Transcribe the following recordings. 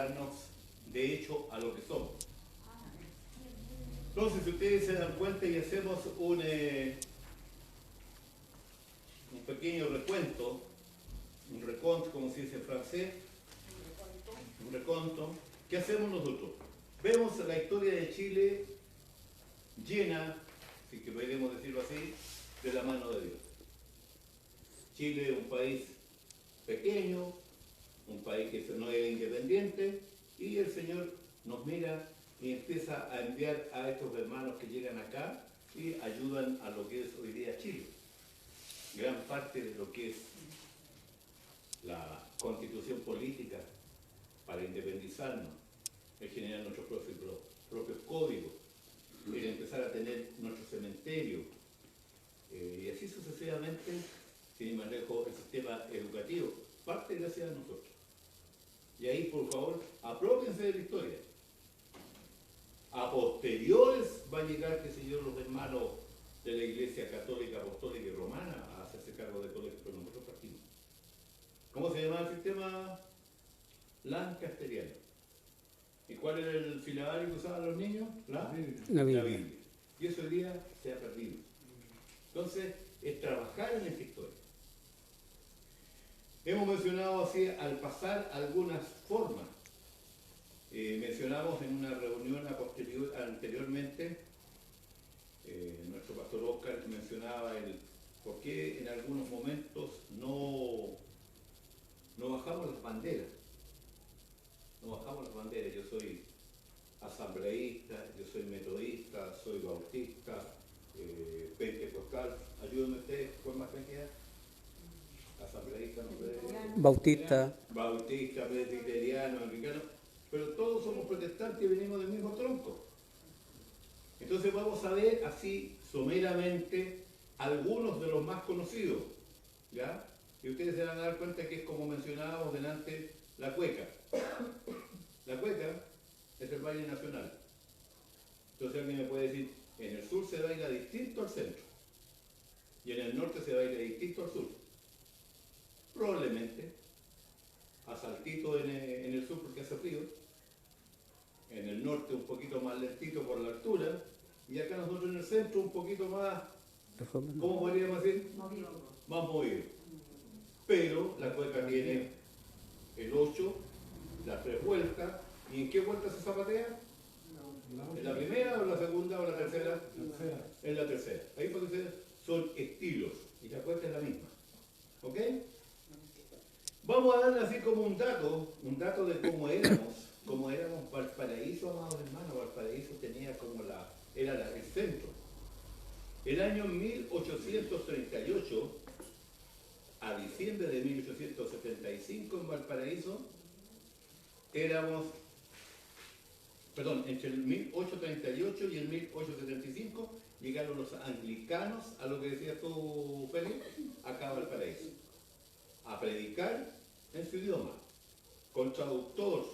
compararnos de hecho a lo que somos. Entonces, si ustedes se dan cuenta y hacemos un pequeño recuento, un recompte, como se dice en francés, un reconto, ¿qué hacemos nosotros? Vemos la historia de Chile llena, si que podemos decirlo así, de la mano de Dios. Chile es un país pequeño, un país que no es independiente, y el Señor nos mira y empieza a enviar a estos hermanos que llegan acá y ayudan a lo que es hoy día Chile. Gran parte de lo que es la constitución política para independizarnos, es generar nuestros propios códigos, es empezar a tener nuestro cementerio, y así sucesivamente, sin ir más lejos, el sistema educativo, parte gracias a nosotros. Y ahí, por favor, apropiense de la historia. A posteriores va a llegar, qué sé yo, los hermanos de la Iglesia Católica, Apostólica y Romana a hacerse cargo de colegios, pero nosotros partimos. ¿Cómo se llama el sistema? Lancasteriano. ¿Y cuál era el silabario que usaban los niños? La Biblia. Y eso hoy día se ha perdido. Entonces, es trabajar en esta historia. Hemos mencionado así, al pasar, algunas formas. Mencionamos en una reunión anteriormente, nuestro pastor Oscar mencionaba el por qué en algunos momentos no bajamos las banderas. No bajamos las banderas. Yo soy asambleísta, yo soy metodista, soy bautista, pentecostal. Ayúdenme ustedes, ¿cuál más me queda? Asambleísta, no sé. Bautista. Bautista, presbiteriano, anglicano. Pero todos somos protestantes y venimos del mismo tronco. Entonces vamos a ver así someramente algunos de los más conocidos, ¿ya? Y ustedes se van a dar cuenta que es como mencionábamos delante, la cueca. La cueca es el baile nacional. Entonces alguien me puede decir, en el sur se baila distinto al centro y en el norte se baila distinto al sur. Probablemente a saltito en el sur porque hace frío, en el norte un poquito más lentito por la altura, y acá nosotros en el centro un poquito más, ¿cómo podríamos decir? Más movido. Pero la cueca tiene el 8, las 3 vueltas, ¿y en qué vuelta se zapatea? ¿En la primera o la segunda o la tercera? En la tercera. Ahí para que ustedes son estilos, y la cueca es la misma. ¿Ok? Vamos a darle así como un dato de cómo éramos Valparaíso, amados hermanos. Valparaíso tenía como era el centro. El año 1838 a diciembre de 1875 en Valparaíso entre el 1838 y el 1875 llegaron los anglicanos, a lo que decías tú, Félix, acá a Valparaíso, a predicar en su idioma, con traductor,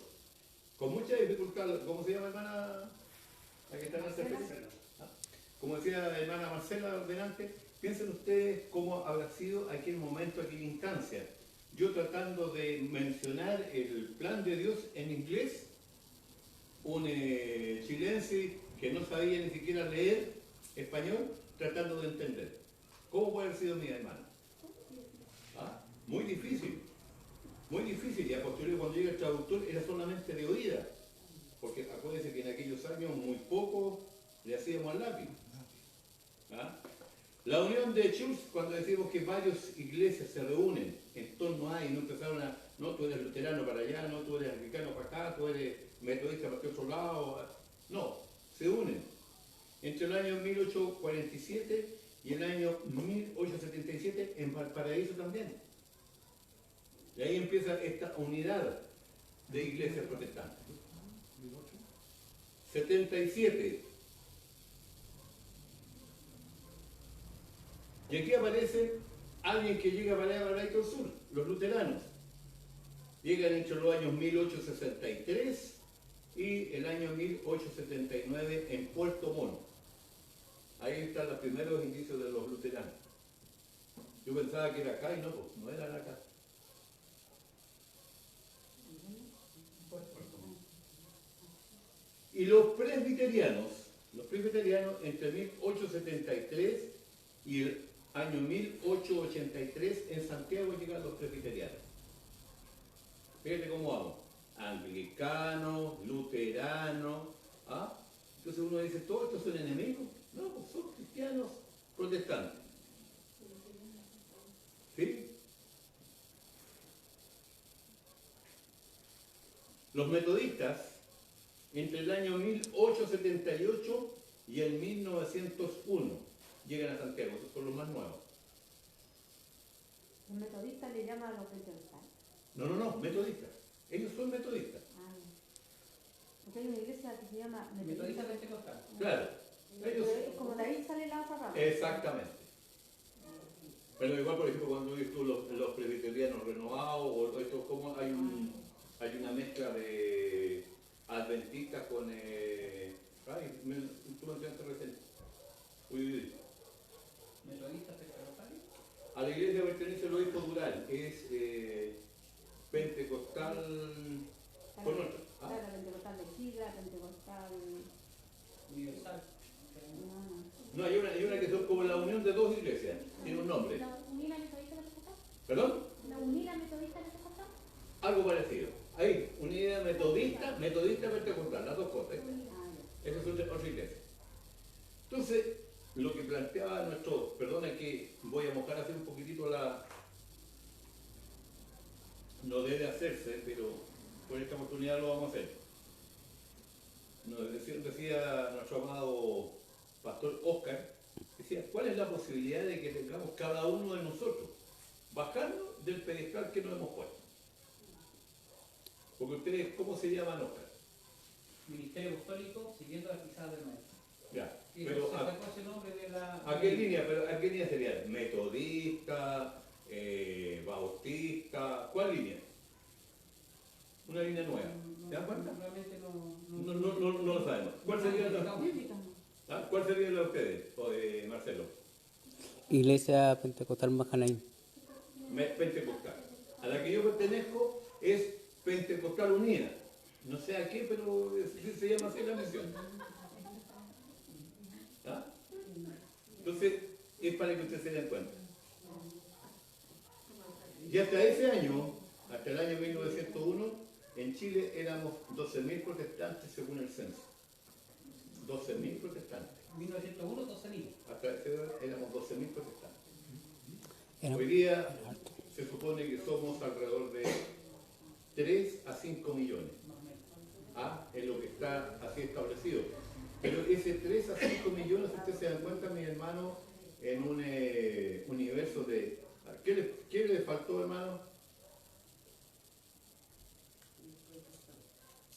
con mucha dificultad. ¿Cómo se llama, hermana? La que está en el servicio. Como decía hermana Marcela delante, piensen ustedes cómo habrá sido aquel momento, aquella instancia. Yo tratando de mencionar el plan de Dios en inglés, un chilense que no sabía ni siquiera leer español, tratando de entender. ¿Cómo puede haber sido mi hermana? Muy difícil, y a posteriori cuando llega el traductor era solamente de oída, porque acuérdense que en aquellos años muy poco le hacíamos al lápiz. La unión de Church, cuando decimos que varias iglesias se reúnen en torno a, y no empezaron a, no, tú eres luterano para allá, no, tú eres anglicano para acá, tú eres metodista para otro lado, no, se unen. Entre el año 1847 y el año 1877 en Valparaíso también. Y ahí empieza esta unidad de iglesias protestantes. 77. Y aquí aparece alguien que llega para allá al sur, los luteranos. Llegan entre los años 1863 y el año 1879 en Puerto Montt. Ahí están los primeros indicios de los luteranos. Yo pensaba que era acá y no, pues no era acá. presbiterianos entre 1873 y el año 1883 en Santiago llegan los presbiterianos. Fíjate cómo vamos. Anglicanos, luteranos, ¿ah? Entonces uno dice, ¿todos estos son enemigos? No, pues son cristianos protestantes. ¿Sí? Los metodistas, entre el año 1878 y el 1901, llegan a Santiago, esos son los más nuevos. ¿Los metodistas le llaman a los pentecostales? No, metodistas. Ellos son metodistas. Ah, porque hay una iglesia que se llama Metodista Pentecostal. Claro. Ellos... Es como de ahí sale la otra rama. Exactamente. Pero igual, por ejemplo, cuando dices tú los presbiterianos renovados, o esto, como hay una mezcla de adventistas con... tú me enseñaste recién. Uy. Metodistas Pentecostales. A la iglesia pertenece el obispo Dural, es pentecostal con otro. ¿Ah? Claro, pentecostal de sigla, pentecostal... Universal. No, hay una que son como la unión de dos iglesias, tiene un nombre. ¿La unida metodista pentecostal? ¿Perdón? ¿La unida metodista pentecostal? Algo parecido. Ahí, unidad metodista pentecostal, las dos cosas. Esa es otra iglesia. Entonces, lo que planteaba nuestro, perdona que voy a mojar así un poquitito no debe hacerse, pero por esta oportunidad lo vamos a hacer. Nos decía nuestro amado pastor Oscar, decía, ¿cuál es la posibilidad de que tengamos cada uno de nosotros bajarnos del pedestal que nos hemos puesto? Porque ustedes, ¿cómo se llaman, Oscar? Ministerio Apostólico siguiendo las pisadas del maestro. Ya, Sí, pero se sacó ese nombre de la... ¿a qué línea sería? ¿Metodista? ¿Bautista? ¿Cuál línea? Una línea nueva. ¿Se dan cuenta? Realmente No lo sabemos. ¿Cuál sería la, ¿cuál sería la de ustedes, o de Marcelo? Iglesia Pentecostal Majanaín. Pentecostal. A la que yo pertenezco es Pentecostal Unida. No sé a qué, pero se llama así la misión. ¿Ah? Entonces, es para que ustedes se den cuenta. Y hasta ese año, hasta el año 1901, en Chile éramos 12.000 protestantes según el censo. 12.000 protestantes. 1901, 12.000. Hasta ese edad éramos 12.000 protestantes. Era- Hoy día se supone que somos alrededor de 3 a 5 millones. ¿Ah? Es lo que está así establecido. Pero ese 3 a 5 millones, si ustedes se dan cuenta, mis hermanos, en un universo de... ¿Qué le faltó, hermano?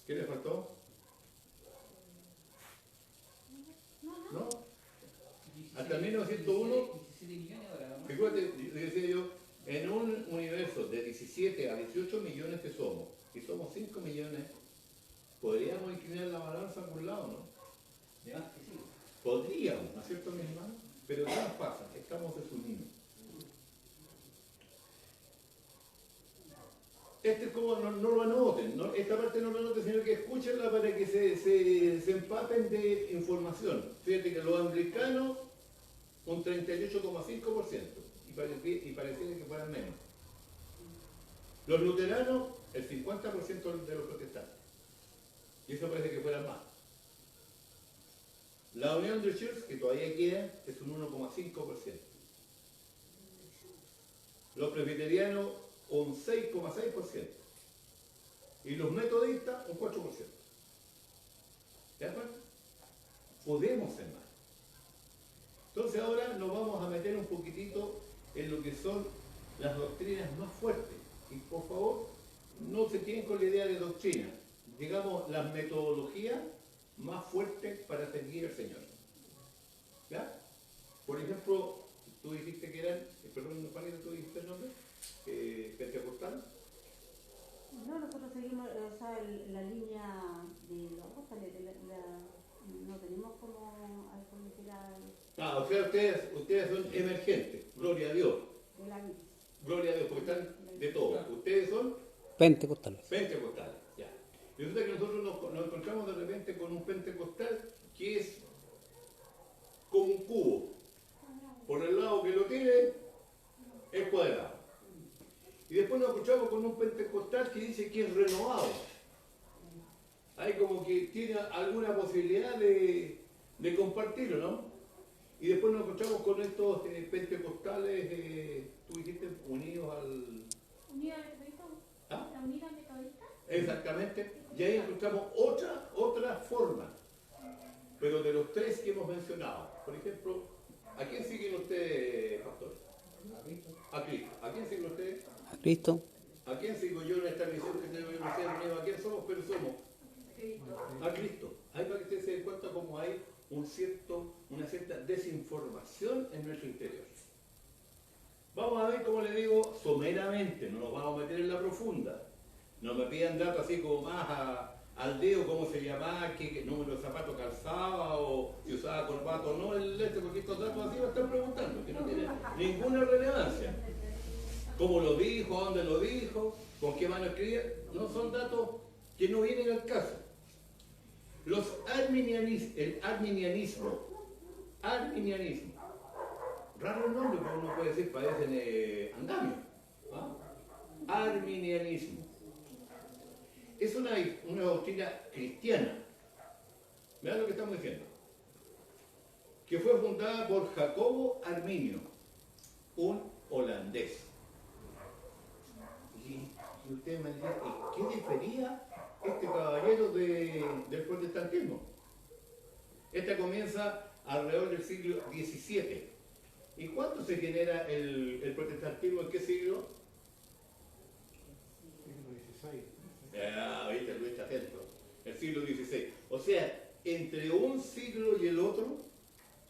¿Qué le faltó? ¿No? Hasta 1901, 17 millones ahora, ¿no? fíjate, decía yo, en un universo de 17 a 18 millones que somos, y somos 5 millones, podríamos inclinar la balanza a algún lado, ¿no? De más que sí. Podríamos, ¿no es cierto, mis hermanos? Pero ¿qué nos pasa? Estamos desunidos. Este es como, no lo anoten, ¿no? Esta parte no lo anoten, sino que escúchenla para que se empapen de información. Fíjate que los anglicanos, un 38,5%, y pareciera que fueran menos. Los luteranos, el 50% de los protestantes. Y eso parece que fueran más. La Unión de Church, que todavía queda, es un 1,5%. Los presbiterianos, un 6,6%. Y los metodistas, un 4%. ¿De acuerdo? Podemos ser más. Entonces ahora nos vamos a meter un poquitito en lo que son las doctrinas más fuertes. Y por favor, no se queden con la idea de doctrina. Digamos, las metodologías más fuertes para seguir al Señor. ¿Ya? Por ejemplo, tú dijiste que eran, perdón, Juanito, tú dijiste el nombre, pentecostal. No, nosotros seguimos la línea de los apóstoles, no tenemos como O sea, ustedes son emergentes, gloria a Dios, de la Biblia. gloria a Dios, porque están de todo. Ustedes son Pentecostales. pentecostales, ya. Y resulta que nosotros nos encontramos de repente con un pentecostal que es como un cubo. Por el lado que lo tiene es cuadrado. Y después nos encontramos con un pentecostal que dice que es renovado. Hay como que tiene alguna posibilidad de compartirlo, ¿no? Y después nos encontramos con estos pentecostales, tú dijiste, unidos al... ¿Unida Metodista? ¿Ah? ¿La Unida Metodista? Exactamente. Y ahí encontramos otra forma. Pero de los tres que hemos mencionado. Por ejemplo, ¿a quién siguen ustedes, pastor? A Cristo. ¿A quién siguen ustedes? A Cristo. ¿A quién sigo yo en esta misión que tengo yo? ¿A quién somos? Pero somos a Cristo. Ahí para que ustedes se den cuenta cómo hay una cierta desinformación en nuestro interior. Vamos a ver, como les digo, someramente, no nos vamos a meter en la profunda. No me pidan datos así como más al dedo, cómo se llamaba, qué número de zapatos calzaba, o si usaba corbato o no, porque estos datos así va a estar preguntando, que no tiene ninguna relevancia. ¿Cómo lo dijo? ¿A dónde lo dijo? ¿Con qué mano escribía? No son datos que no vienen al caso. El arminianismo, raro el nombre, pero uno puede decir, parecen andamios. ¿Ah? Arminianismo. Es una doctrina cristiana. Vean lo que estamos diciendo. Que fue fundada por Jacobo Arminio, un holandés. Y ustedes me dirán, ¿y qué difería este caballero del protestantismo? Esta comienza alrededor del siglo XVII. ¿Y cuándo se genera el protestantismo? ¿En qué siglo? Siglo XVI. Viste, Luis está atento. El siglo XVI. O sea, entre un siglo y el otro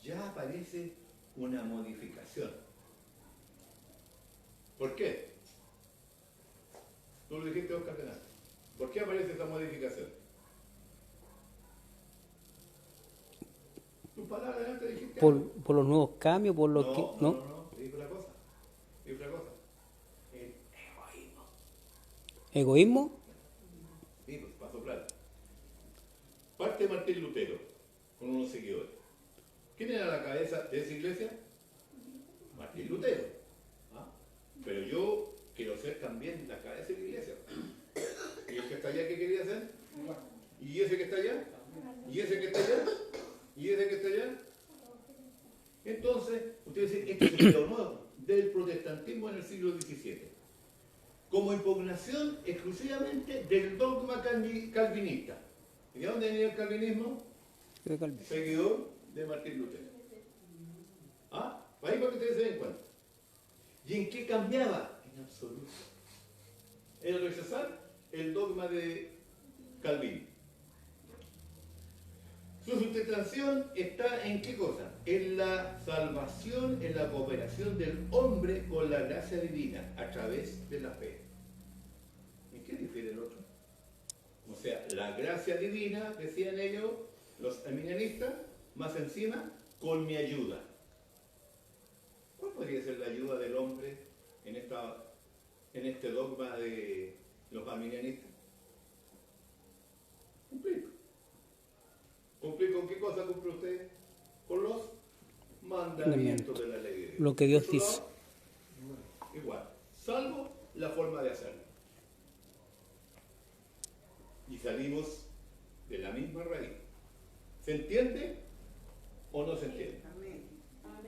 ya aparece una modificación. ¿Por qué? Tú lo dijiste, Oscar Tenaz. ¿Por qué aparece esa modificación? Tus palabras antes dijiste algo. Por los nuevos cambios, por los que... No, digo una cosa. El egoísmo. ¿Egoísmo? Sí, pues, para soplar. Parte Martín Lutero, con unos seguidores. ¿Quién era la cabeza de esa iglesia? Martín Lutero. ¿Ah? Pero yo quiero ser también la cabeza de la iglesia. ¿Y el que está allá qué quería hacer? ¿Y ese que está allá? ¿Y ese que está allá? ¿Y ese que está allá? Entonces, ustedes dicen, esto es lo nuevo del protestantismo en el siglo XVII. Como impugnación exclusivamente del dogma calvinista. ¿Y de dónde venía el calvinismo? Seguidor de Martín Lutero. ¿Ah? Ahí para que ustedes se den cuenta. ¿Y en qué cambiaba? En absoluto. En rechazar el dogma de Calvino. Su sustentación está en qué cosa? En la salvación, en la cooperación del hombre con la gracia divina a través de la fe. ¿En qué difiere el otro? O sea, la gracia divina, decían ellos, los arminianistas, más encima, con mi ayuda. ¿Cuál podría ser la ayuda del hombre en este dogma de los arminianistas? Cumplir. ¿Cumplir con qué cosa cumple usted? Con los mandamientos de la ley de Dios. Lo que Dios ¿Eso dice. igual, salvo la forma de hacerlo. Y salimos de la misma raíz. ¿Se entiende o no se entiende?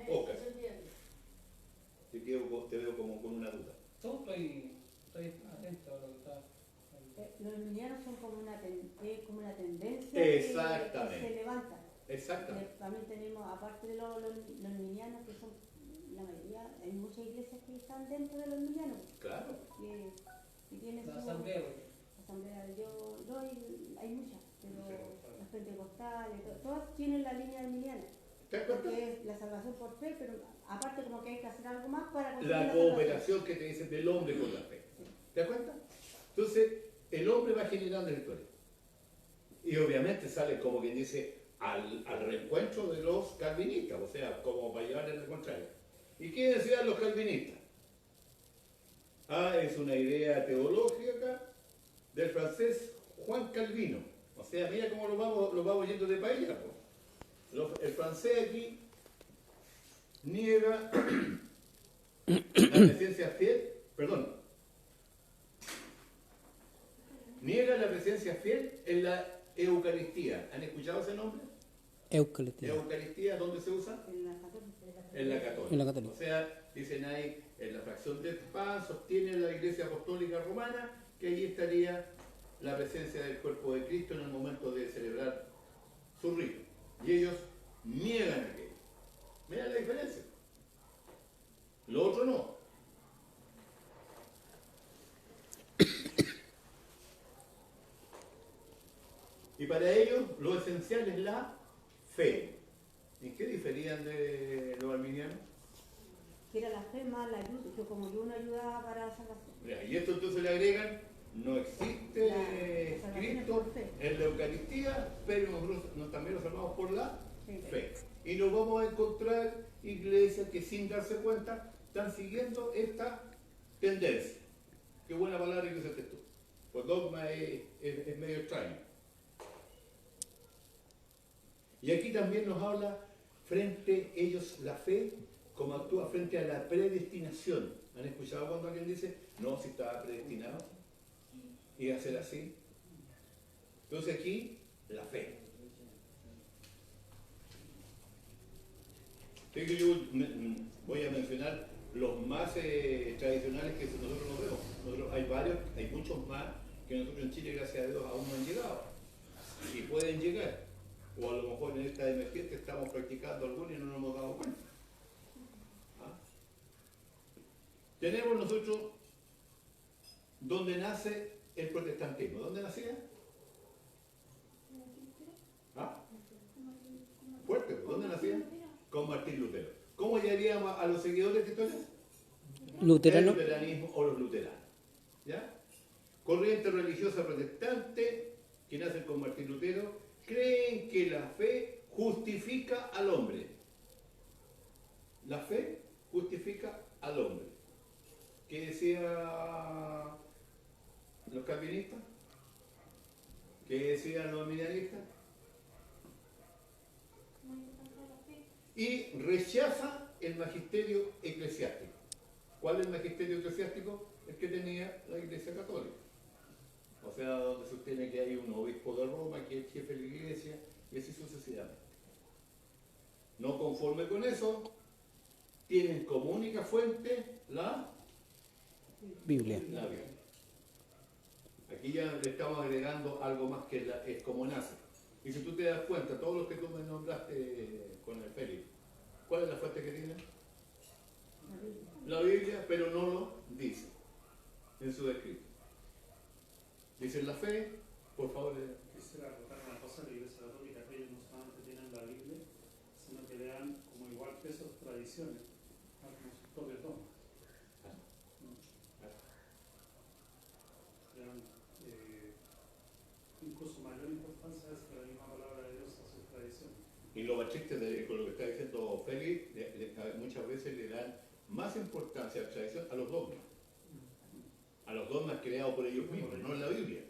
Oscar, te veo como con una duda. Yo estoy atento a lo que está. Los arminianos son como una tendencia Exactamente. que se levanta. Exactamente. También tenemos, aparte de los arminianos, que son la mayoría, hay muchas iglesias que están dentro de los arminianos, Claro. que tienen La su asamblea, asamblea. Yo hay muchas, pero Sí. las pentecostales, todas tienen la línea arminiana, ¿Te das cuenta? porque es la salvación por fe, pero aparte como que hay que hacer algo más para conseguir La salvación. cooperación que te dicen del hombre con la fe. ¿Te das cuenta? Entonces, el hombre va generando la historia. Y obviamente sale como quien dice al reencuentro de los calvinistas, o sea, como para llevarle al contrario. ¿Y qué decían los calvinistas? Es una idea teológica del francés Juan Calvino, o sea, sea, mira cómo lo vamos yendo de paella. El francés aquí niega la presencia fiel, perdón, niega la presencia fiel en la Eucaristía. ¿Han escuchado ese nombre? Eucaristía. Eucaristía, ¿dónde se usa? En la católica. En la católica. En la católica. O sea, dicen ahí, en la fracción del pan sostiene la Iglesia Apostólica Romana que allí estaría la presencia del cuerpo de Cristo en el momento de celebrar su rito. Y ellos niegan aquello. Mira la diferencia. Lo otro no. Y para ellos lo esencial es la fe. ¿En qué diferían de los arminianos? Que era la fe más la ayuda, que como yo una ayuda para la salvación. Mira, y esto entonces le agregan, no existe La salvación es Cristo por fe. en la Eucaristía, pero nosotros también nos salvamos por la Sí. fe. Y nos vamos a encontrar iglesias que sin darse cuenta están siguiendo esta tendencia. Qué buena palabra que usaste tú. Pues dogma es medio extraño. Y aquí también nos habla frente ellos la fe, como actúa frente a la predestinación. ¿Han escuchado cuando alguien dice, no, si estaba predestinado? ¿Iba a ser así? Entonces aquí, la fe. Sé que yo voy a mencionar los más tradicionales que nosotros nos vemos. Hay varios, hay muchos más que nosotros en Chile, gracias a Dios, aún no han llegado. Y pueden llegar. O a lo mejor en esta emergencia estamos practicando algunos y no nos hemos dado cuenta. ¿Ah? Tenemos nosotros donde nace el protestantismo. ¿Dónde nacía? ¿Ah? Fuerte, ¿dónde nacía? Con Martín Lutero. ¿Cómo llamaríamos a los seguidores de historia? Luterano. El luteranismo o los luteranos. ¿Ya? Corriente religiosa protestante que nacen con Martín Lutero creen que la fe justifica al hombre. La fe justifica al hombre. ¿Qué decían los calvinistas? ¿Qué decían los arminianistas? Y rechaza el magisterio eclesiástico. ¿Cuál es el magisterio eclesiástico? El que tenía la Iglesia Católica. O sea, donde se sostiene que hay un obispo de Roma, que es el jefe de la iglesia, y así sucesivamente. No conforme con eso, tienen como única fuente la Biblia. Biblia. Aquí ya le estamos agregando algo más que es como nace. Y si tú te das cuenta, todos los que tú me nombraste con el Félix, ¿cuál es la fuente que tienen? La Biblia, pero no lo dice en su escrito. Dicen la fe, por favor. Quisiera acotar una cosa, la Iglesia Católica, que ellos no solamente tienen la Biblia, sino que le dan como igual peso a sus tradiciones, como sus propios dogmas. Le dan incluso mayor importancia a eso que la misma palabra de Dios a sus tradiciones. Y lo más triste con lo que está diciendo Félix, muchas veces le dan más importancia a la tradición a los dogmas. A los dogmas creados por ellos mismos, no en la Biblia.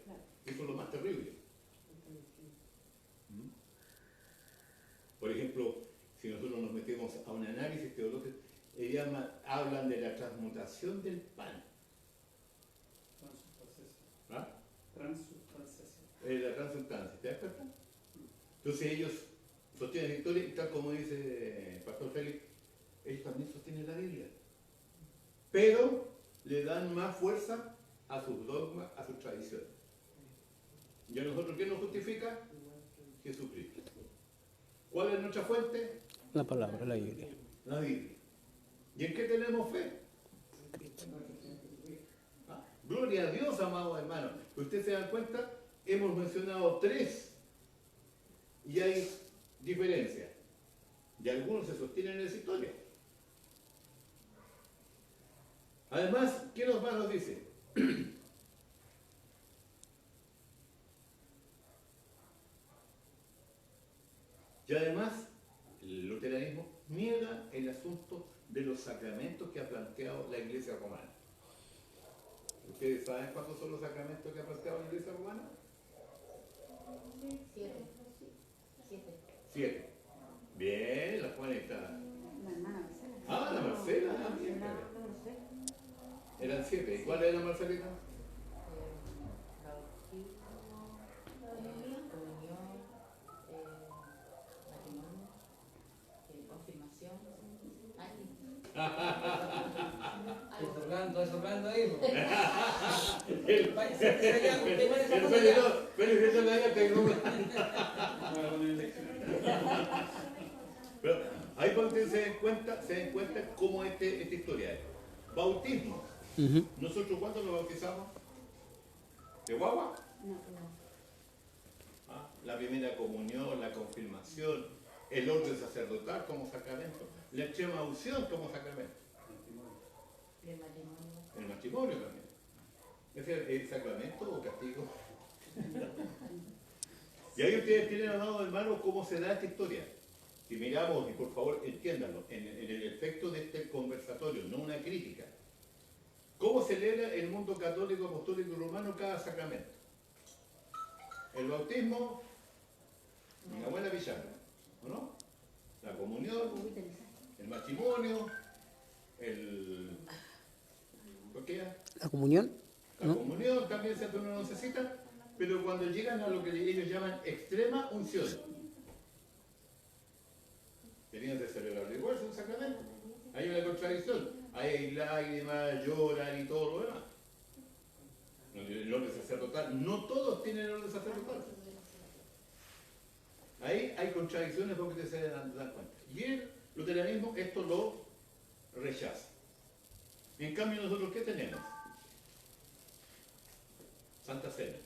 Eso es lo más terrible. Por ejemplo, si nosotros nos metemos a un análisis teológico, hablan de la transmutación del pan. ¿Ah? Transubstanciación. La transubstancia, ¿te das cuenta? Entonces ellos sostienen la historia y tal como dice el pastor Félix, ellos también sostienen la Biblia. Pero le dan más fuerza a sus dogmas, a sus tradiciones. ¿Y a nosotros qué nos justifica? Jesucristo. ¿Cuál es nuestra fuente? La palabra, la Biblia. La Biblia. ¿Y en qué tenemos fe? ¿Ah? Gloria a Dios, amados hermanos. Ustedes se dan cuenta, hemos mencionado 3 y hay diferencias. Y algunos se sostienen en esa historia. Además, ¿qué más nos dice? Y además, el luteranismo niega el asunto de los sacramentos que ha planteado la Iglesia Romana. ¿Ustedes saben cuántos son los sacramentos que ha planteado la Iglesia Romana? 7. ¿Y cuál era, Marcelita? Bautismo, comunión, matrimonio, confirmación. Soplando ahí. El Felipe la haya tecnología. Pero ahí cuando se den cuenta cómo esta historia es. Bautismo. Ujú. ¿Nosotros cuándo nos bautizamos? ¿De guagua? No, Ah, la primera comunión, la confirmación, el orden sacerdotal como sacramento, la extrema unción como sacramento, El matrimonio. el matrimonio también. ¿Es el sacramento o castigo? Y ahí ustedes tienen, amados hermanos, cómo se da esta historia. Si miramos, y por favor entiéndanlo, en el efecto de este conversatorio, no una crítica. ¿Cómo celebra el mundo católico, apostólico y romano cada sacramento? El bautismo, una buena pijama, ¿o no? La comunión, el matrimonio, ¿por qué ya? La comunión, La ¿no? comunión también se uno necesita, pero cuando llegan a lo que ellos llaman extrema unción, tenían de celebrar igual, es un sacramento. Hay una contradicción, hay lágrimas, lloran y todo lo demás. El orden sacerdotal, no todos tienen el orden sacerdotal. Ahí hay contradicciones porque ustedes se dan cuenta. Y el luteranismo esto lo rechaza. En cambio nosotros, ¿qué tenemos? Santa Cena,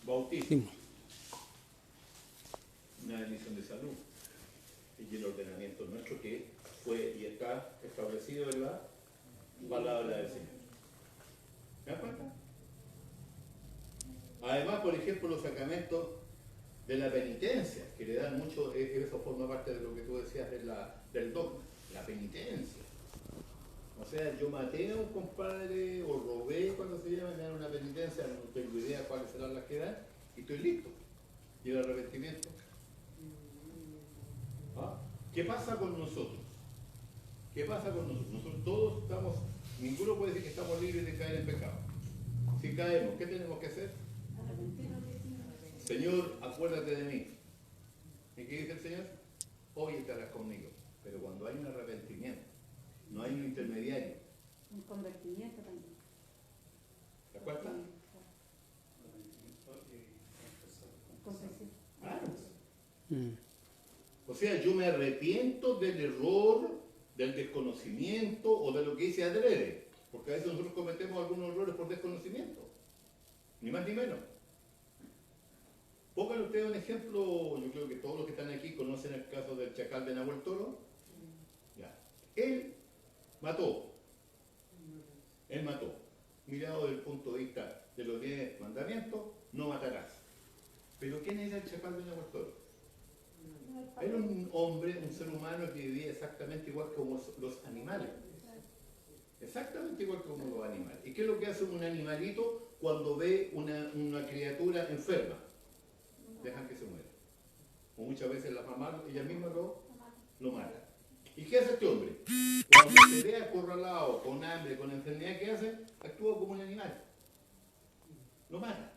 bautismo, una bendición de salud y el ordenamiento nuestro que fue y está establecido en la palabra del Señor. ¿Me das cuenta? Además, por ejemplo, los sacramentos de la penitencia, que le dan mucho, eso forma parte de lo que tú decías del dogma, la penitencia. O sea, yo maté a un compadre o robé, cuando se llama, me dan una penitencia, no tengo idea cuáles serán las que dan, y estoy listo. Y el arrepentimiento. ¿Ah? ¿Qué pasa con nosotros? ¿Qué pasa con nosotros? Nosotros todos estamos, ninguno puede decir que estamos libres de caer en pecado. Si caemos, ¿qué tenemos que hacer? Señor, acuérdate de mí. ¿Y qué dice el Señor? Hoy estarás conmigo. Pero cuando hay un arrepentimiento, no hay un intermediario. un convertimiento también. ¿Te acuerdas? Confesión. Claro. Mm. O sea, yo me arrepiento del error, del desconocimiento o de lo que hice adrede. Porque a veces nosotros cometemos algunos errores por desconocimiento. Ni más ni menos. Pónganle ustedes un ejemplo, yo creo que todos los que están aquí conocen el caso del chacal de Nahuel Toro. Ya. Él mató. Él mató. Mirado desde el punto de vista de los 10 mandamientos, no matarás. Pero ¿quién era el chacal de Nahuel Toro? Era un hombre, un ser humano que vivía exactamente igual como los animales. Exactamente igual como los animales. ¿Y qué es lo que hace un animalito cuando ve una criatura enferma? Dejan que se muera. O muchas veces las mamás, ellas mismas lo matan. ¿Y qué hace este hombre? Cuando se ve acorralado, con hambre, con enfermedad, ¿qué hace? Actúa como un animal. Lo mata.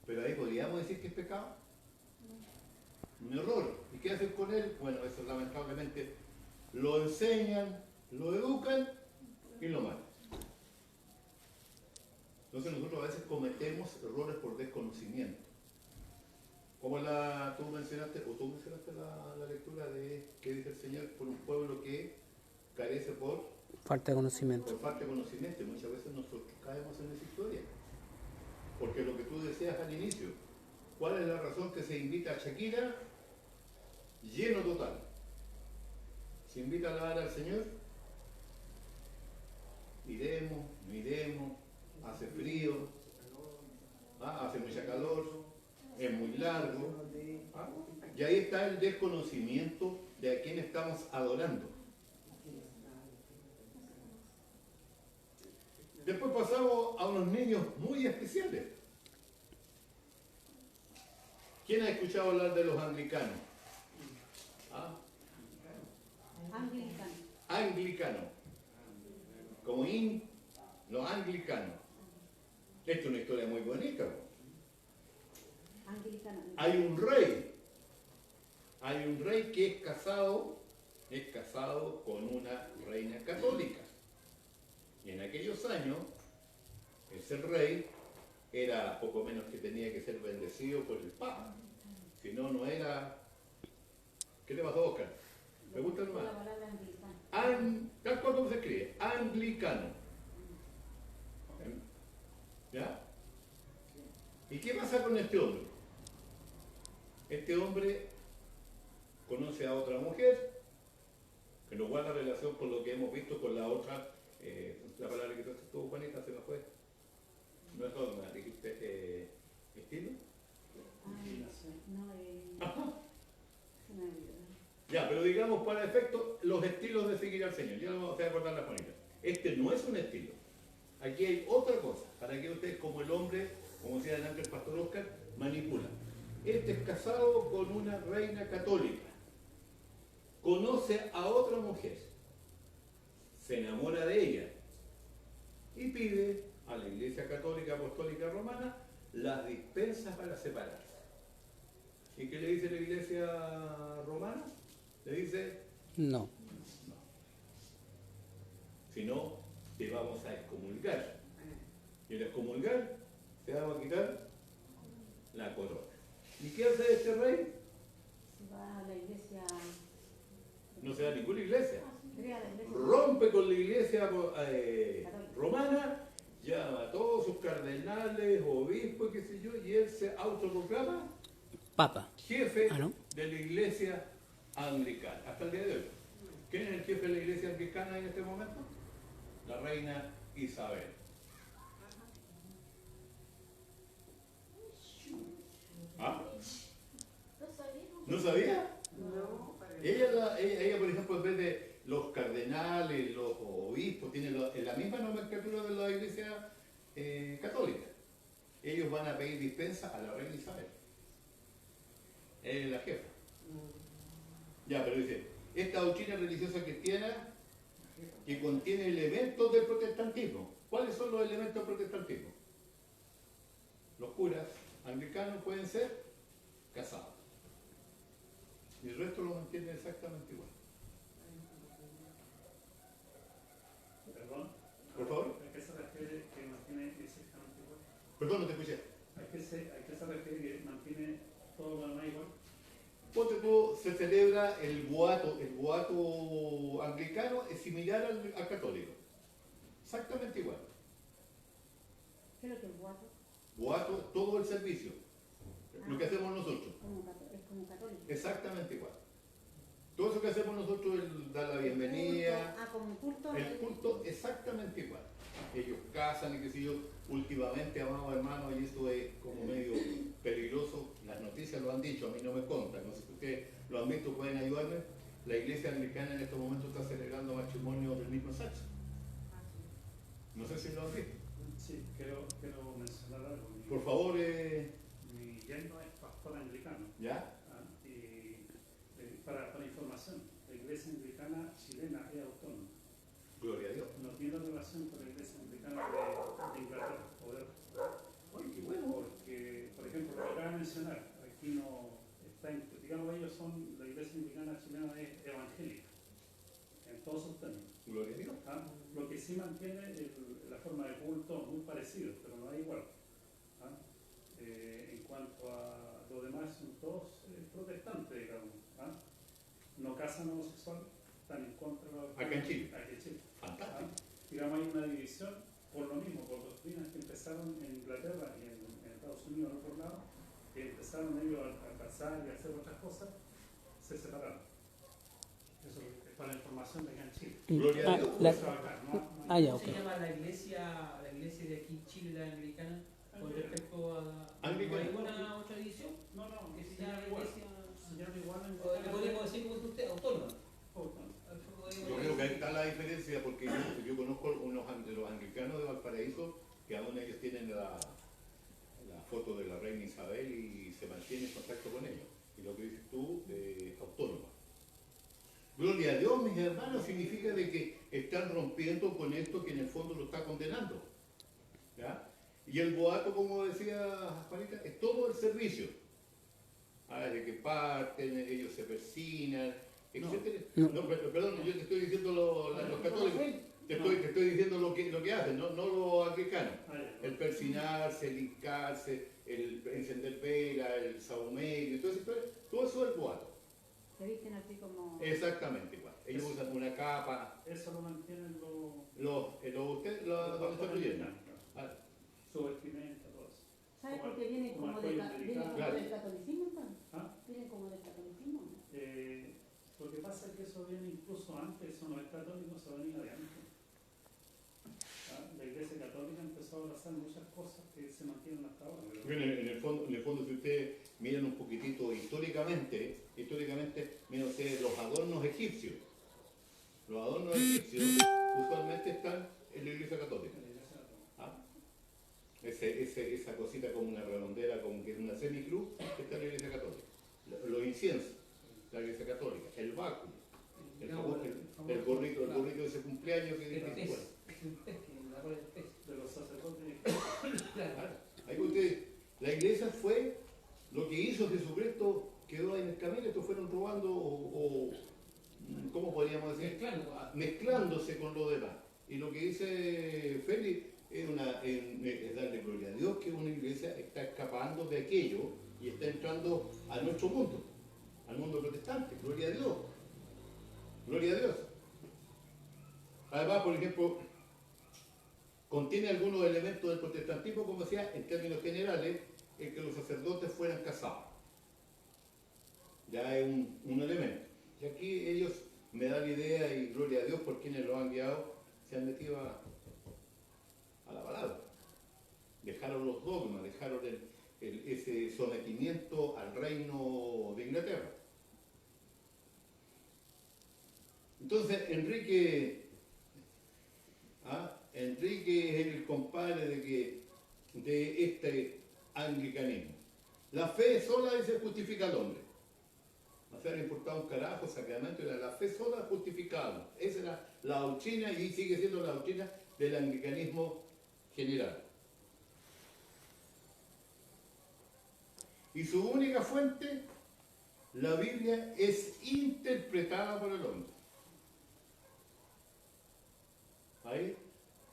Pero ahí podríamos decir que es pecado. Un error. ¿Y qué hacen con él? Bueno, eso lamentablemente lo enseñan, lo educan y lo matan. Entonces nosotros a veces cometemos errores por desconocimiento. Como tú mencionaste la lectura de que dice el Señor por un pueblo que carece por Falta de conocimiento. falta de conocimiento, y muchas veces nosotros caemos en esa historia. Porque lo que tú decías al inicio, ¿cuál es la razón que se invita a Shakira? Lleno total. Se invita a alabar al Señor, iremos, no iremos, hace frío, hace mucha calor, es muy largo. Y ahí está el desconocimiento de a quién estamos adorando. Después pasamos a unos niños muy especiales. ¿Quién ha escuchado hablar de los anglicanos? Anglicano. Anglicano. los anglicanos. Esta es una historia muy bonita. Anglicana. Hay un rey que es casado con una reina católica. Y en aquellos años, ese rey era poco menos que tenía que ser bendecido por el Papa. Si no, no era... ¿Qué le pasó, Oscar? ¿Me gusta el La más? palabra anglicana. Tal cual como se escribe, anglicano. ¿Ya? ¿Y qué pasa con este hombre? Este hombre conoce a otra mujer, que no guarda relación con lo que hemos visto con la otra, la palabra que tú estuvo bonita, se me fue. No es dogma, dijiste estilo. No, Ajá. se me olvidó. Ya, pero digamos para efecto los estilos de seguir al Señor. Ya lo vamos a acordar las bonitas. Este no es un estilo. Aquí hay otra cosa, para que ustedes como el hombre, como decía delante el pastor Oscar, manipulan. Este es casado con una reina católica. Conoce a otra mujer. Se enamora de ella. Y pide a la Iglesia Católica Apostólica Romana las dispensas para separarse. ¿Y qué le dice la Iglesia Romana? Le dice, No. no. Si no, te vamos a excomulgar. Y al excomulgar, te vamos a quitar la corona. ¿Y qué hace este rey? Se va a la iglesia. No se va a ninguna iglesia. Crea la iglesia. Rompe con la iglesia romana, llama a todos sus cardenales, obispos, qué sé yo, y él se autoproclama Papa. jefe ¿No? de la iglesia anglicana, hasta el día de hoy. ¿Quién es el jefe de la iglesia anglicana en este momento? La reina Isabel. ¿Ah? ¿No sabía? Ella, por ejemplo, en vez de los cardenales, los obispos, tiene la misma nomenclatura de la iglesia católica. Ellos van a pedir dispensa a la reina Isabel. Ella es la jefa. Ya, pero dice, esta doctrina religiosa cristiana que contiene elementos del protestantismo. ¿Cuáles son los elementos del protestantismo? Los curas anglicanos pueden ser casados. Y el resto lo mantiene exactamente igual. Perdón. Por favor. ¿A qué se refiere que mantiene exactamente igual? Perdón, no te escuché. ¿A qué se refiere que mantiene todo lo demás igual? Ponte tú, se celebra el boato anglicano es similar al católico. Exactamente igual. ¿Qué es lo que es guapo? Boato, todo el servicio. Lo que hacemos nosotros. Es como católico. Exactamente igual. Todo eso que hacemos nosotros, el dar la bienvenida, Como un culto. el culto, exactamente igual. Ellos casan y qué sé yo, últimamente, amados hermanos, y esto es como medio peligroso, las noticias lo han dicho, a mí no me contan, no sé si ustedes lo han visto, pueden ayudarme. La iglesia anglicana en estos momentos está celebrando matrimonio del mismo sexo. No sé si lo han visto. Sí, quiero mencionar algo. Por favor, Mi yerno es pastor anglicano. ¿ya? Y para información, la iglesia anglicana chilena es autónoma. Gloria a Dios. No tiene relación con la iglesia anglicana de Inglaterra o de ¡Ay, qué bueno! porque, por ejemplo, lo que acaba de mencionar, aquí no está, digamos, ellos son, la iglesia anglicana chilena es evangélica, en todos sus términos. Gloria a Dios. Lo que sí mantiene la forma de culto muy parecida, pero no es igual. En cuanto a lo demás, son todos protestantes, digamos. No casan homosexuales, están en contra de Acá en Chile. Aquí en Chile. Fantástico. Digamos, hay una división por lo mismo, por doctrinas que empezaron en Inglaterra y en Estados Unidos, al otro lado, que empezaron ellos a casar y a hacer otras cosas, se separaron. Eso es para la información de acá en Chile. Gloria a Dios. Eso acá, no Ya, ¿Cómo ok. se llama la iglesia de aquí, Chile, la anglicana, con respecto a Anglicana. alguna otra división? no, Que se se llama llama igual. iglesia, Se llama igual en o le podemos decir como dice usted, autónoma. Yo creo que ahí está la diferencia porque yo conozco de los anglicanos de Valparaíso que aún ellos tienen la foto de la reina Isabel y se mantiene en contacto con ellos. Y lo que dices tú, autónoma. Gloria a Dios, mis hermanos, significa de que están rompiendo con esto que en el fondo lo está condenando. ¿Ya? Y el boato, como decía Juanita, es todo el servicio. De que parten, ellos se persinan, etc. No, perdón, yo te estoy diciendo los católicos. Te estoy diciendo lo que hacen, no los anglicanos. El persinarse, el hincarse, el encender vela, el sahumerio, todo eso es el boato. Se visten así como... Exactamente igual. Ellos usan una capa. Eso lo mantienen Donde está fluyendo. su vestimenta, todo eso. ¿Sabes por qué vienen como, Como el cuello vienen como delicado. del catolicismo, entonces? ¿Ah? Vienen como del catolicismo, ¿no? Lo que pasa es que eso viene incluso antes, eso no es católico, eso venía de antes. La Iglesia Católica empezó a abrazar muchas cosas que se mantienen hasta ahora. Bueno, en el fondo, si ustedes miran un poquitito históricamente, miren ustedes los adornos egipcios. Los adornos egipcios usualmente están en la Iglesia Católica. ¿Ah? Esa cosita como una redondera, como que es una semicruz, está en la Iglesia Católica. Los inciensos, la Iglesia Católica. El báculo, el gorrito de ese cumpleaños que dice después. De los sacerdotes. Claro. Ahí ustedes, la iglesia fue lo que hizo Jesucristo, quedó ahí en el camino, estos fueron robando o ¿cómo podríamos decir? Mezclándose con lo demás. Y lo que dice Félix es darle gloria a Dios que una iglesia está escapando de aquello y está entrando a nuestro mundo, al mundo protestante. Gloria a Dios. Gloria a Dios. Además, por ejemplo, contiene algunos elementos del protestantismo, como decía, en términos generales, el que los sacerdotes fueran casados. Ya es un elemento. Y aquí ellos me dan la idea, y gloria a Dios por quienes lo han guiado, se han metido a la palabra. Dejaron los dogmas, dejaron ese sometimiento al reino de Inglaterra. Entonces, Enrique es el compadre de este anglicanismo. La fe sola dice justifica al hombre. O sea, le importaba un carajo, sacramento, era la fe sola justificada. Esa era la doctrina y sigue siendo la doctrina del anglicanismo general. Y su única fuente, la Biblia, es interpretada por el hombre. Ahí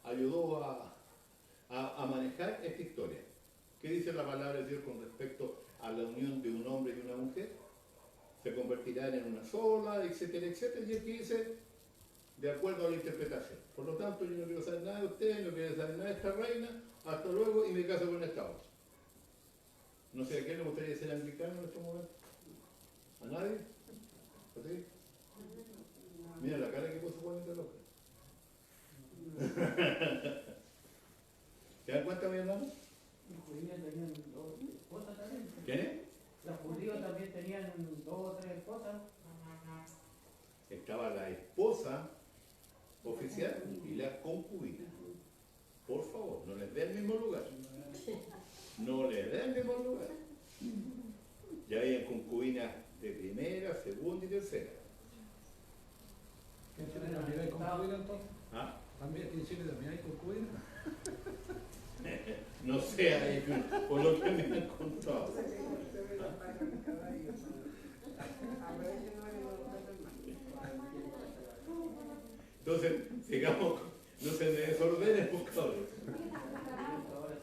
ayudó a manejar esta historia. ¿Qué dice la palabra de Dios con respecto a la unión de un hombre y una mujer? Se convertirán en una sola, etcétera, etcétera. Y aquí dice, de acuerdo a la interpretación. Por lo tanto, yo no quiero saber nada de usted, no quiero saber nada de esta reina, hasta luego, y me caso con esta otra. No sé a quién le gustaría ser anglicano en este momento. ¿A nadie? ¿A ti? Mira la cara que puso Juanita Loca. ¿Se dan cuenta, mi hermano? Los judíos tenían dos esposas también. ¿Quién? Los judíos también tenían dos o tres esposas. Estaba la esposa oficial y la concubina. Por favor, no les dé el mismo lugar. No les dé el mismo lugar. Ya habían concubinas de primera, segunda y tercera. ¿En Chile también hay concubina entonces? ¿Ah? ¿También aquí en Chile también hay concubina? No sé, ahí, por lo que me han contado. Entonces, sigamos, no se me desordenen, pues, cabros.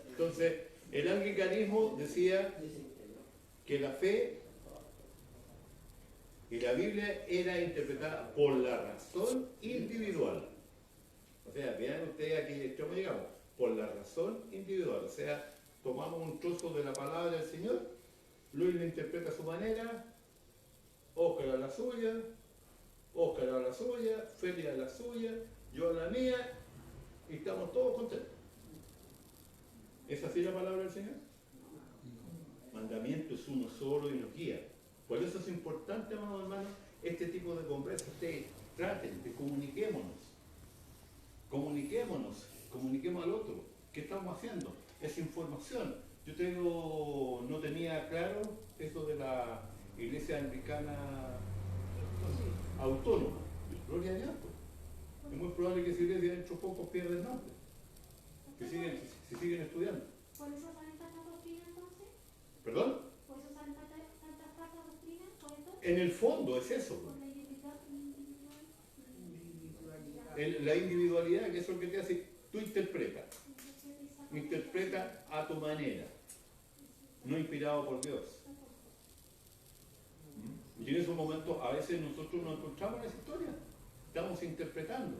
Entonces, el anglicanismo decía que la fe y la Biblia era interpretada por la razón individual. O sea, vean ustedes aquí el extremo llegamos, por la razón individual. O sea, tomamos un trozo de la palabra del Señor, Luis lo interpreta a su manera, Óscar a la suya, Óscar a la suya, Félix a la suya, yo a la mía, y estamos todos contentos. ¿Es así la palabra del Señor? Mandamiento es uno solo y nos guía. Por eso es importante, amados hermanos, este tipo de conversas. Ustedes traten de comuniquemos al otro. ¿Qué estamos haciendo? Es información. Yo no tenía claro eso de la iglesia anglicana autónoma. Gloria a Dios. Es muy probable que esa iglesia dentro de poco pierda el nombre, si siguen estudiando. ¿Por eso salen tantas doctrinas entonces? ¿Perdón? ¿Por eso salen tantas falsas doctrinas? ¿Por eso? En el fondo es eso. ¿Por la individual? La individualidad, que es lo que te hace, tú interpreta a tu manera, no inspirado por Dios. ¿Mm? Y en esos momentos a veces nosotros nos encontramos en esa historia, estamos interpretando.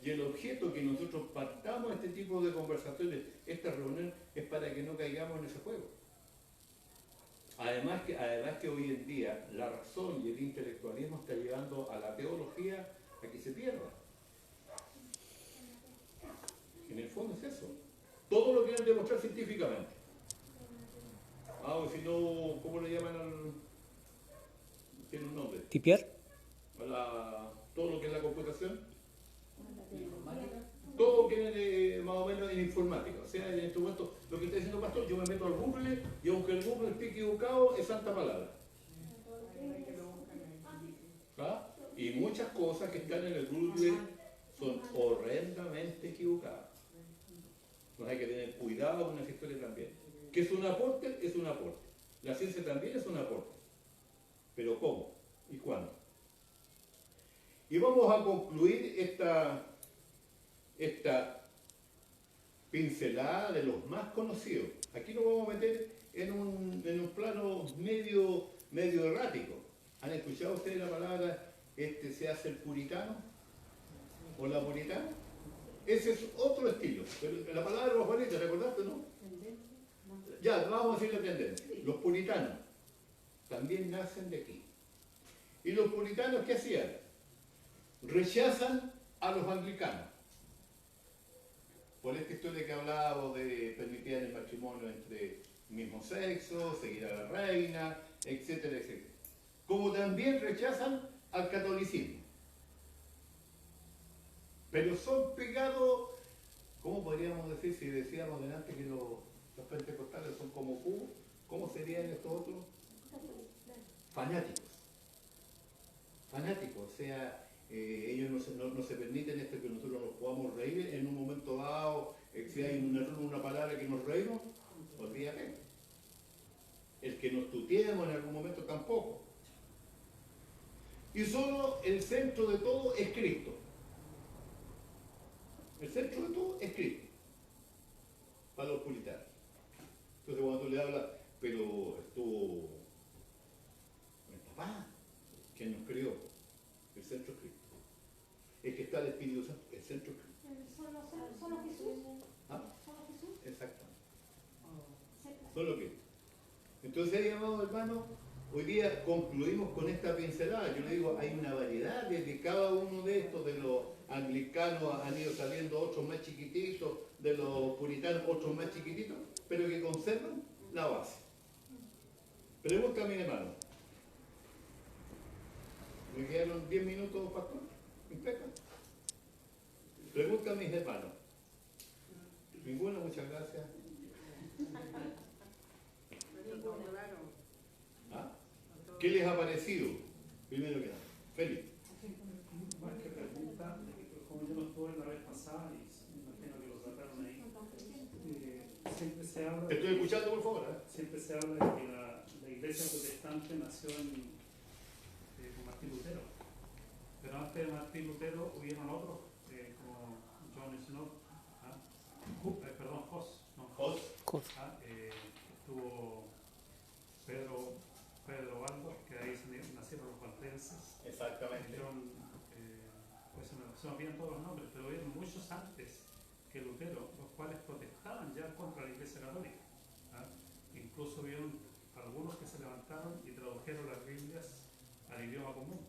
Y el objeto que nosotros partamos este tipo de conversaciones, esta reunión, es para que no caigamos en ese juego. Además que hoy en día la razón y el intelectualismo está llevando a la teología a que se pierda. En el fondo es eso. Todo lo quieren demostrar científicamente. O si no, ¿cómo le llaman al...? Tiene un nombre. ¿Tipear? Todo lo que es la computación. ¿Informática? Todo quieren más o menos en informática. O sea, en este momento, lo que está diciendo Pastor, yo me meto al Google y aunque el Google esté equivocado, es santa palabra. ¿Ah? Y muchas cosas que están en el Google son horrendamente equivocadas. Entonces hay que tener cuidado con esa historia también. Que es un aporte, es un aporte. La ciencia también es un aporte. Pero ¿cómo? ¿Y cuándo? Y vamos a concluir esta pincelada de los más conocidos. Aquí nos vamos a meter en un plano medio errático. ¿Han escuchado ustedes la palabra se hace el puritano? ¿O la puritana? Ese es otro estilo. Pero la palabra de los Juanitas, ¿recordaste, no? Ya, vamos a decir la tendencia. Los puritanos también nacen de aquí. ¿Y los puritanos qué hacían? Rechazan a los anglicanos. Por esta historia que hablábamos de permitir el matrimonio entre mismo sexo, seguir a la reina, etcétera, etcétera. Como también rechazan al catolicismo. Pero son pegados, ¿cómo podríamos decir si decíamos delante que los pentecostales son como cubos? ¿Cómo serían estos otros? Fanáticos. Fanáticos, o sea, ellos no se permiten que nosotros nos podamos reír en un momento dado, si hay un error, una palabra que nos reímos, olvídate. El que nos tuteemos en algún momento tampoco. Y solo el centro de todo es Cristo. El centro de todo es Cristo. Para los puritanos. Entonces cuando tú le hablas, pero estuvo el papá, quien nos crió, el centro es Cristo. El que está el Espíritu Santo, el centro es Cristo. ¿Solo Jesús? ¿Ah? ¿Solo Jesús? Exactamente. Solo Cristo. Entonces, amados hermanos, hoy día concluimos con esta pincelada. Yo le digo, hay una variedad de cada uno de estos, de los anglicanos han ido saliendo otros más chiquititos, de los puritanos otros más chiquititos, pero que conservan la base. Pregunta a mi hermano. ¿Me quedaron 10 minutos, pastor? ¿Impeca? Pregunta a mis hermanos. Ninguna, muchas gracias. ¿Ah? ¿Qué les ha parecido? Primero que nada. Félix. Más que pregunta, como yo no estuve la vez pasada y me imagino que lo trataron ahí, siempre se habla. Te estoy escuchando, por favor. Siempre se habla de que la iglesia protestante nació con Martín Lutero. Pero antes de Martín Lutero hubieron otros, como John Snow, perdón, Hus, no, Hus. estuvo Pedro Balbo, que ahí nacieron los valdenses. Exactamente. Pues se me olvidan todos los nombres, pero hubieron muchos antes que Lutero, los cuales protestaban ya contra la Iglesia Católica. Incluso hubieron algunos que se levantaron y tradujeron las Biblias al idioma común.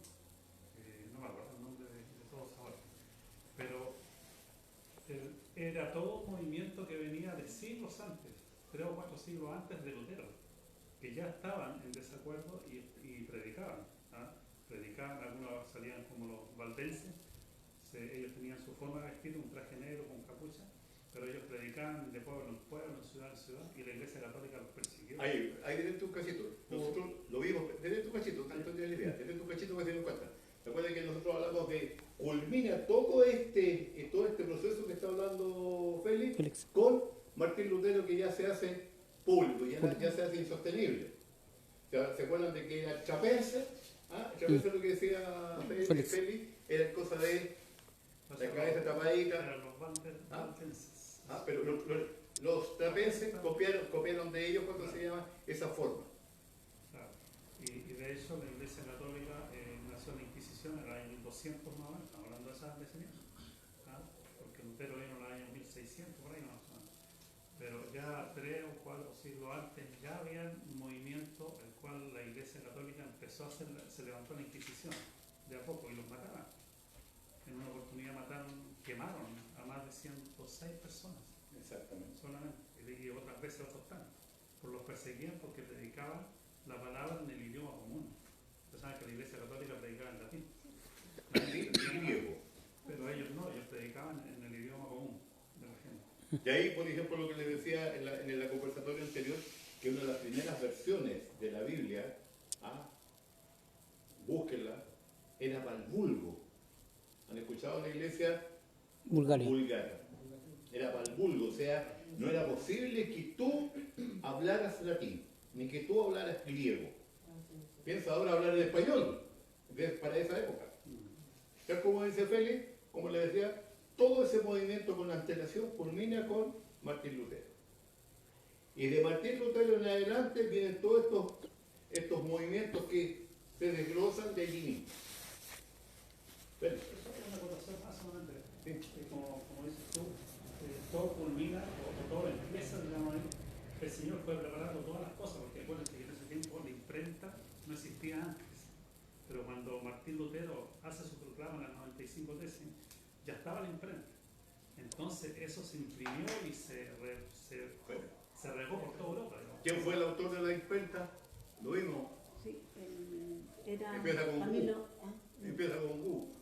No me acuerdo el nombre de todos ahora. Pero era todo un movimiento que venía de siglos antes, 3 o 4 siglos antes de Lutero, que ya estaban en desacuerdo y predicaban. Predicaban, algunos salían como los valdenses, ellos tenían su forma de vestir, un traje negro con capucha, pero ellos predicaban de pueblo en pueblo, ciudad en ciudad, y la Iglesia Católica los persiguió. Ahí denle un cachito. Nosotros lo vimos, denle un cachito, tanto de la idea, denle un cachito que se den cuenta. Recuerden que nosotros hablamos de culmina todo este proceso que está hablando Félix, Félix. con Martín Lutero, que ya se hace público, ya se hace insostenible. ¿Se acuerdan de que era Trapense? ¿Ah? Trapense, lo que decía Félix. Félix, era cosa de la cabeza tapadita. Eran los valdenses. Pero los trapenses copiaron de ellos cuando se llama esa forma. Claro. Y de hecho la Iglesia Católica nació en la Inquisición en el año 1200 más o menos, estamos hablando de esas veces, porque Lutero vino en el año 1600, por ahí más o menos. Pero ya 3 o 4 siglos antes ya había un movimiento el cual la Iglesia Católica empezó a hacer, se levantó la Inquisición de a poco y los mataban. En una oportunidad quemaron a más de 106 personas. Exactamente. Solamente, y otras veces otros tantos. Por los perseguían porque predicaban la palabra en el idioma común. Ustedes saben que la Iglesia Católica predicaba en latín. Griego. Pero ellos no, ellos predicaban en el idioma común de la gente. Y ahí, por ejemplo, lo que les decía en el conversatorio anterior, que una de las primeras versiones de la Biblia, búsquenla, era para el vulgo. ¿Han escuchado la iglesia Bulgaria. búlgara? Era para el vulgo, o sea, no era posible que tú hablaras latín, ni que tú hablaras griego. Piensa ahora hablar el español, para esa época. Ya como dice Félix, como le decía, todo ese movimiento con antelación culmina con Martín Lutero. Y de Martín Lutero en adelante vienen todos estos movimientos que se desglosan de allí mismo. Félix. Eso es una acotación más solamente. Sí. Como dices tú, todo culmina, o todo empieza, digamos, ahí. El Señor fue preparando todas las cosas, porque acuérdense que en ese tiempo la imprenta no existía antes. Pero cuando Martín Lutero hace su proclama en las 95 tesis, ya estaba la imprenta. Entonces eso se imprimió y se regó por toda Europa. Digamos. ¿Quién fue el autor de la imprenta? Lo vimos. Sí, era Empieza con Camilo. Empieza con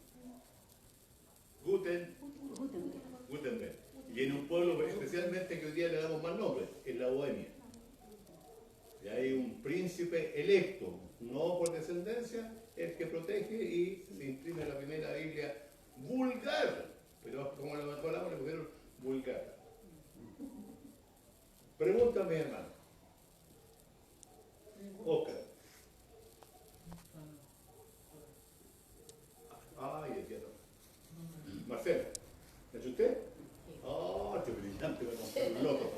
Gutenberg. Y en un pueblo especialmente que hoy día le damos más nombres, en la Bohemia. Y hay un príncipe electo, no por descendencia, el que protege y se imprime la primera Biblia vulgar. Pero como la mejoramos le pusieron vulgar. Pregúntame, hermano. Oscar. Ay, el teatro. Marcelo, ¿es usted? Oh, qué brillante, me compré un loto.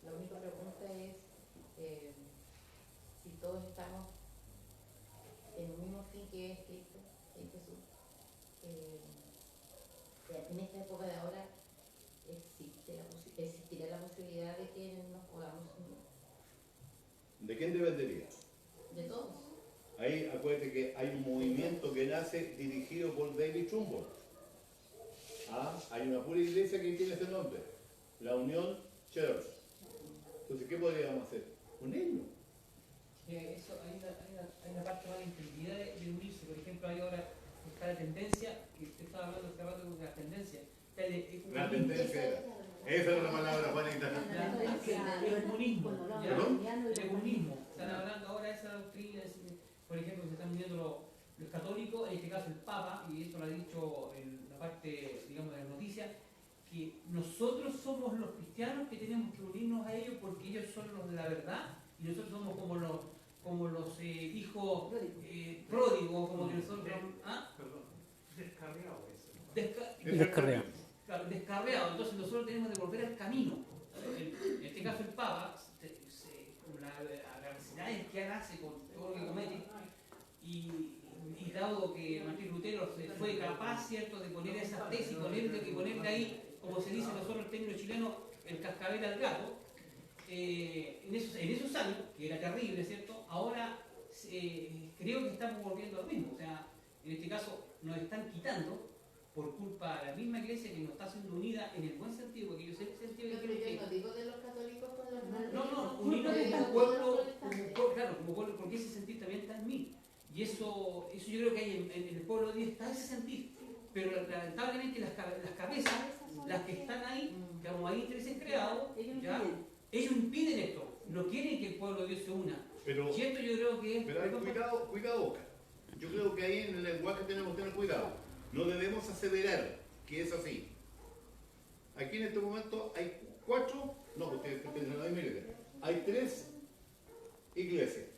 La única pregunta es si todos estamos en un mismo fin que es Cristo, en Jesús. En esta época de ahora existirá la posibilidad de que nos podamos unir. ¿De quién dependería? De todos. Ahí acuérdate que hay un movimiento que nace dirigido por David Trumbull. Hay una pura iglesia que tiene ese nombre, la Unión Church. Entonces, ¿qué podríamos hacer? Unirnos. Eso, hay una parte más entendida de unirse. Por ejemplo, hay ahora está la tendencia, que usted estaba hablando hace rato de la tendencia. La tendencia era. Esa es la palabra, Juanita. El comunismo. ¿Perdón? El comunismo. Están hablando ahora de esa doctrina, por ejemplo, se están uniendo los católicos, en este caso el Papa, y eso lo ha dicho en la parte, digamos, de las noticias, que nosotros somos los cristianos que tenemos que unirnos a ellos porque ellos son los de la verdad y nosotros somos como los hijos pródigos, como que nosotros... Perdón, descarriado eso. Descarriado. Claro, descarriado. Entonces nosotros tenemos que volver al camino. En este caso el Papa, con las atrocidades que él hace con todo lo que comete, y dado que Martín Lutero fue capaz, ¿cierto?, de poner esas tesis, ponerle ahí, como se dice nosotros en términos chilenos, el cascabel al gato, en esos años, que era terrible, ¿cierto?, ahora creo que estamos volviendo a lo mismo. O sea, en este caso nos están quitando por culpa de la misma iglesia que nos está haciendo unida en el buen sentido, porque yo sé el sentido Pero que yo no digo de los católicos con los no, unidos como pueblo, claro, como pueblo, porque ese sentir también está en mí. Y eso yo creo que hay en el pueblo de Dios está ese sentir. Pero lamentablemente las cabezas, las que están ahí, que como hay intereses creados, ellos ya, impiden. ellos impiden esto. no quieren que el pueblo de Dios se una. Pero, Y esto yo creo que es... pero hay cuidado, Oscar. Yo creo que ahí en el lenguaje tenemos que tener cuidado. No debemos aseverar que es así. Aquí en este momento hay 4, no, hay 3 iglesias.